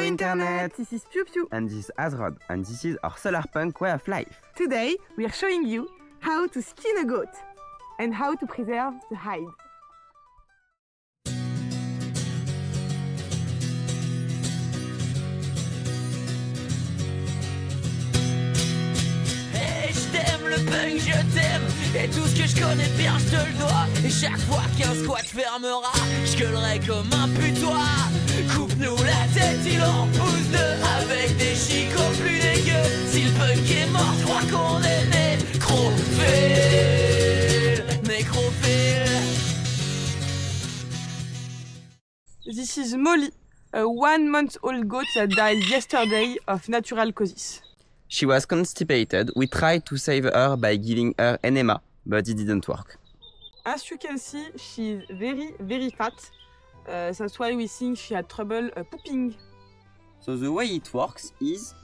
Internet! This is PiouPiou. And this is Azrod, and this is our Solarpunk way of life. Today, we are showing you how to skin a goat and how to preserve the hide. Hey, je t'aime le punk, je t'aime. Et tout ce que je connais bien, je te le dois. Et chaque fois qu'un squat fermera, je gueulerai comme un putois. Coupe-nous la tête, il en pousse deux. Avec des chicots plus dégueux. Si le punk est mort, je crois qu'on est nécrophile. This is Molly, a 1-month-old goat that died yesterday of natural causes. She was constipated. We tried to save her by giving her enema, but it didn't work. As you can see, she's very fat. That's why we think she had trouble pooping. So the way it works is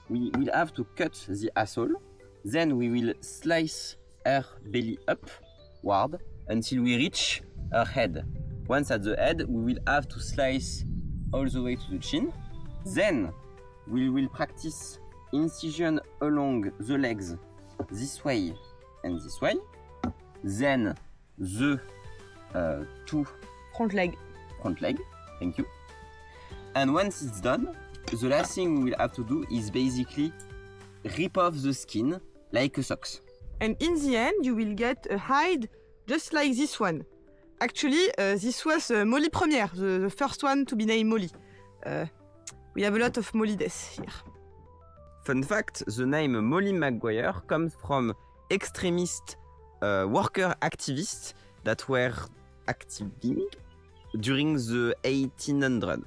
we will have to cut the asshole, then we will slice her belly upward until we reach her head. Once at the head, we will have to slice all the way to the chin. Then we will practice incision along the legs this way and this way. Then the two Front leg. front leg, thank you. And once it's done, the last thing we will have to do is basically rip off the skin like a socks. And in the end, you will get a hide just like this one. Actually, this was Molly Première, the first one to be named Molly. We have a lot of Molly deaths here. Fun fact, the name Molly Maguire comes from extremist worker activists that were acting during the 1800s.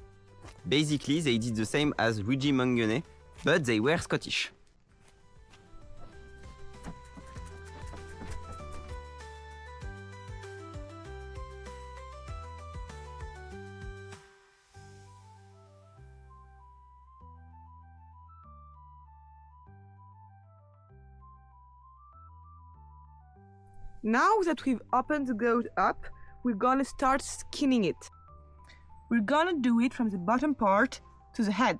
Basically, they did the same as Luigi Mangione, but they were Scottish. Now that we've opened the goat up, we're gonna start skinning it. We're gonna do it from the bottom part to the head.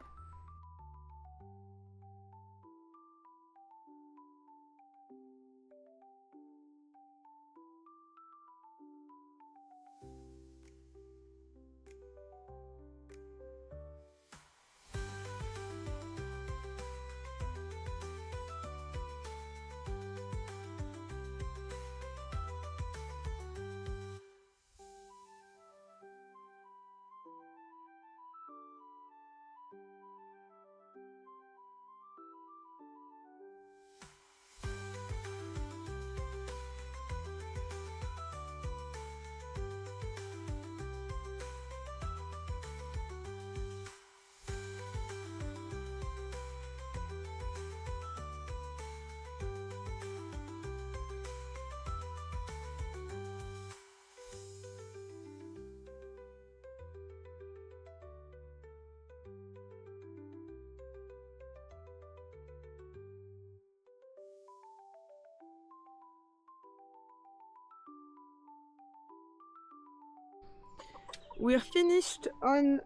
We're finished on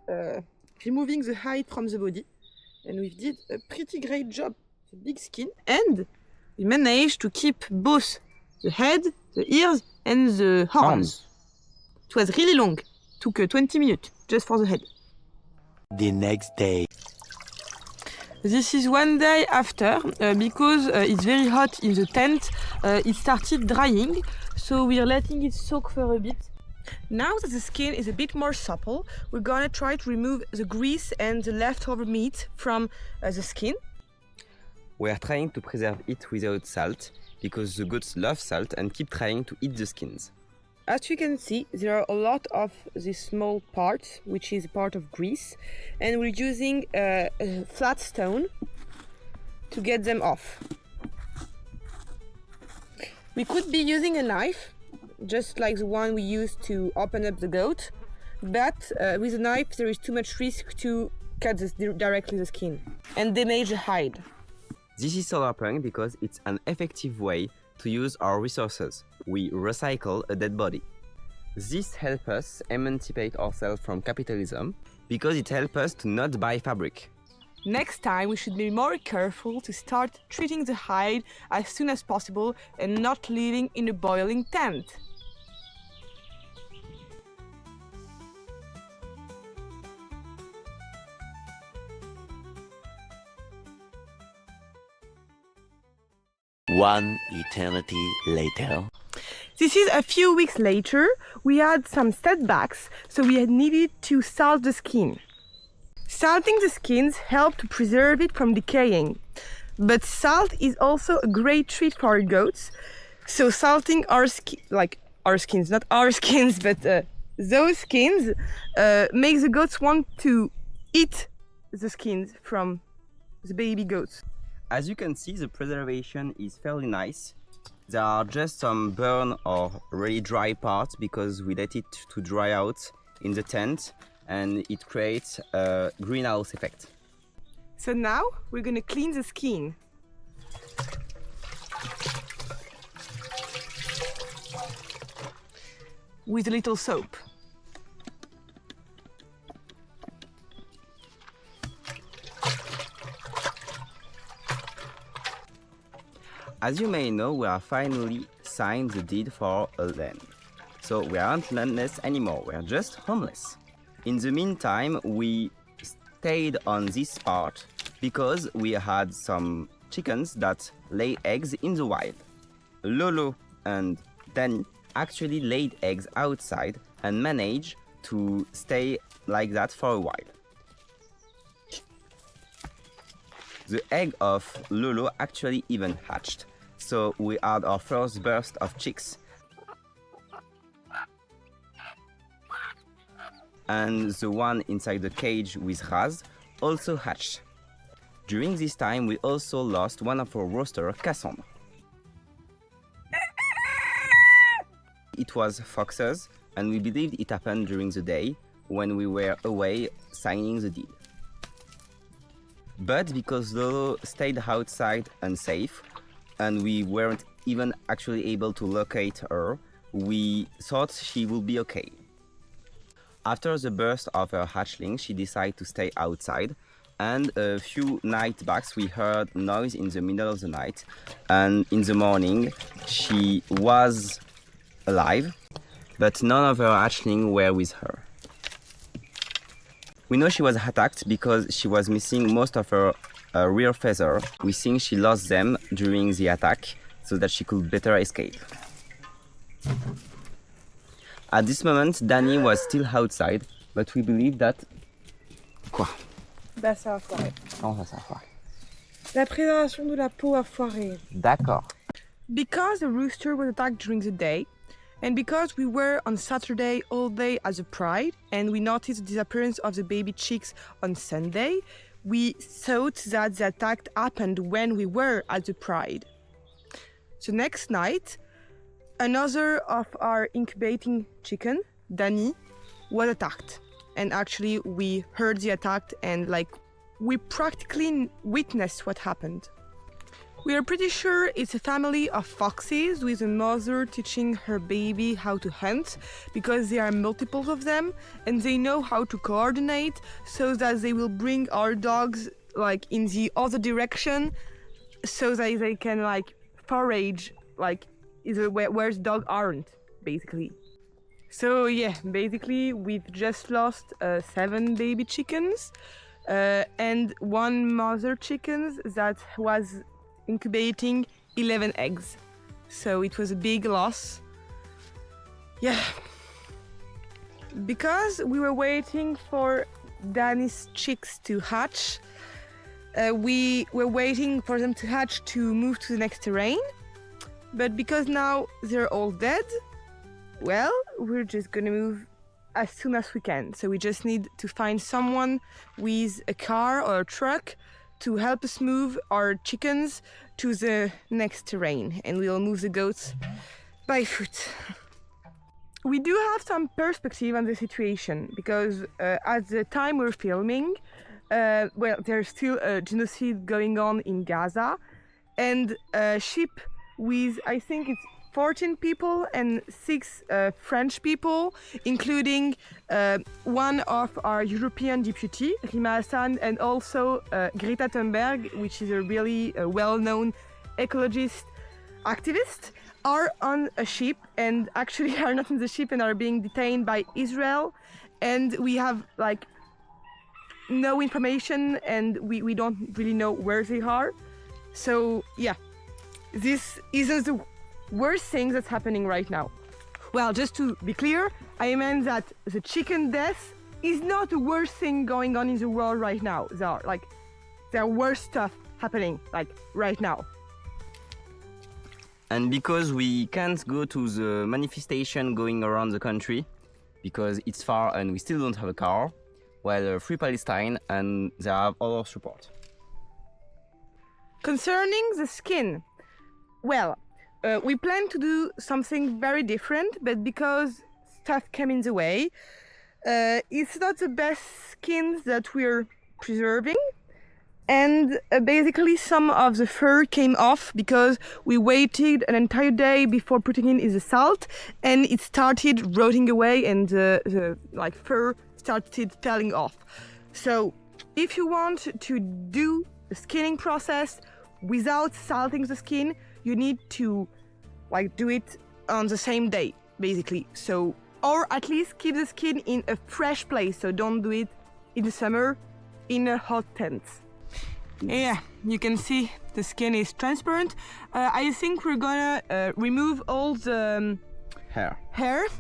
removing the hide from the body, and we did a pretty great job. The big skin, and we managed to keep both the head, the ears, and the horns. It was really long. Took 20 minutes just for the head. The next day. This is one day after, because it's very hot in the tent, it started drying, so we're letting it soak for a bit. Now that the skin is a bit more supple, we're gonna try to remove the grease and the leftover meat from the skin. We are trying to preserve it without salt, because the goats love salt and keep trying to eat the skins. As you can see, there are a lot of these small parts, which is part of grease, and we're using a flat stone to get them off. We could be using a knife, just like the one we used to open up the goat, but with a knife there is too much risk to cut directly the skin and damage the hide. This is Solarpunk because it's an effective way to use our resources. We recycle a dead body. This helps us emancipate ourselves from capitalism because it helps us to not buy fabric. Next time, we should be more careful to start treating the hide as soon as possible and not living in a boiling tent. One eternity later. This is a few weeks later. We had some setbacks, so we had needed to salt the skin. Salting the skins helped to preserve it from decaying. But salt is also a great treat for our goats. So salting our skins, not our skins, but those skins, makes the goats want to eat the skins from the baby goats. As you can see, the preservation is fairly nice. There are just some burn or really dry parts because we let it to dry out in the tent and it creates a greenhouse effect. So now we're gonna clean the skin. With a little soap. As you may know, we have finally signed the deed for a land. So we aren't landless anymore, we're just homeless. In the meantime, we stayed on this part because we had some chickens that lay eggs in the wild. Lolo and Danny actually laid eggs outside and managed to stay like that for a while. The egg of Lolo actually even hatched. So we had our first burst of chicks. And the one inside the cage with Raz also hatched. During this time, we also lost one of our roosters, Cassandra. It was foxes, and we believed it happened during the day when we were away signing the deed. But because Lolo stayed outside unsafe, and we weren't even actually able to locate her, we thought she would be okay. After the birth of her hatchling, she decided to stay outside, and a few nights back we heard noise in the middle of the night, and in the morning she was alive, but none of her hatchling were with her. We know she was attacked because she was missing most of her rear feather. We think she lost them during the attack so that she could better escape. At this moment, Danny was still outside, but we believe that... Quoi? Bah ça a foiré. Comment ça va? La préservation de la peau a foiré. D'accord. Because the rooster was attacked during the day, and because we were on Saturday all day as a pride, and we noticed the disappearance of the baby chicks on Sunday, we thought that the attack happened when we were at the pride. So next night, another of our incubating chicken, Danny, was attacked. And actually we heard the attack and we practically witnessed what happened. We are pretty sure it's a family of foxes with a mother teaching her baby how to hunt, because there are multiples of them and they know how to coordinate so that they will bring our dogs in the other direction so that they can forage where the dogs aren't, basically. So yeah, basically we've just lost 7 baby chickens and 1 mother chicken that was incubating 11 eggs. So it was a big loss. Yeah. Because we were waiting for Danny's chicks to hatch, we were waiting for them to hatch to move to the next terrain. But because now they're all dead, well, we're just gonna move as soon as we can. So we just need to find someone with a car or a truck to help us move our chickens to the next terrain, and we'll move the goats by foot. We do have some perspective on the situation because at the time we're filming, there's still a genocide going on in Gaza, and a ship with, I think it's 14 people and 6 French people, including one of our European deputy, Rima Hassan, and also Greta Thunberg, which is a really well-known ecologist activist, are on a ship and actually are not in the ship and are being detained by Israel. And we have like no information and we don't really know where they are. So yeah, this isn't the worst thing that's happening right now. Well, just to be clear, I meant that the chicken death is not the worst thing going on in the world right now. There are worse stuff happening like right now. And because we can't go to the manifestation going around the country, because it's far and we still don't have a car, well, Free Palestine and they have other support. Concerning the skin, well, we plan to do something very different, but because stuff came in the way, it's not the best skins that we're preserving. And basically some of the fur came off because we waited an entire day before putting it in the salt, and it started rotting away and the fur started falling off. So if you want to do the skinning process without salting the skin, you need to do it on the same day, basically. So, or at least keep the skin in a fresh place. So don't do it in the summer in a hot tent. Yeah, you can see the skin is transparent. I think we're gonna remove all the hair,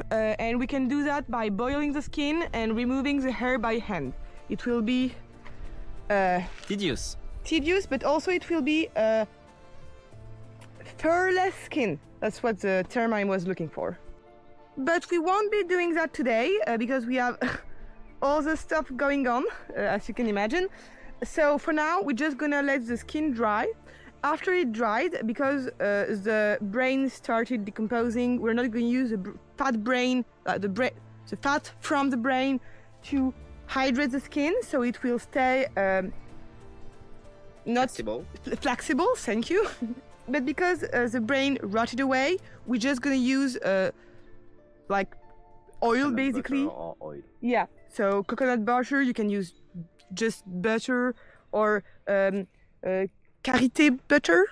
and we can do that by boiling the skin and removing the hair by hand. It will be Tedious, but also it will be furless skin. That's what the term I was looking for. But we won't be doing that today because we have all the stuff going on, as you can imagine. So for now, we're just gonna let the skin dry. After it dried, because the brain started decomposing, we're not going to use the fat brain, the fat from the brain to hydrate the skin, so it will stay not flexible. Thank you. But because the brain rotted away, we're just gonna use oil, basically. Butter or oil. Yeah. So coconut butter, you can use just butter or karité butter.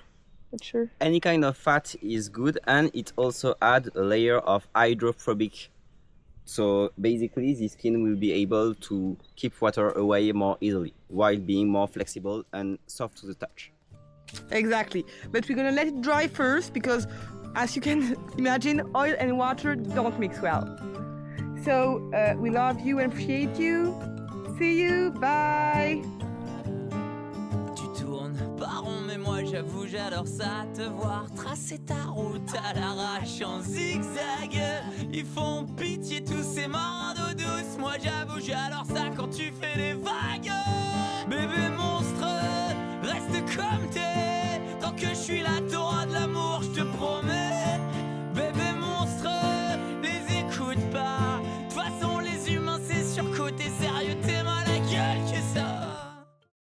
Not sure. Any kind of fat is good, and it also adds a layer of hydrophobic. So basically the skin will be able to keep water away more easily while being more flexible and soft to the touch. Exactly. But we're gonna let it dry first because, as you can imagine, oil and water don't mix well. So we love you and appreciate you. See you. Bye. Tu tournes par rond, mais moi j'avoue j'adore ça, te voir tracer ta route à l'arrache en zigzag. Ils font pitié tous ces morts d'eau douce, moi j'avoue j'adore ça quand tu fais les vagues.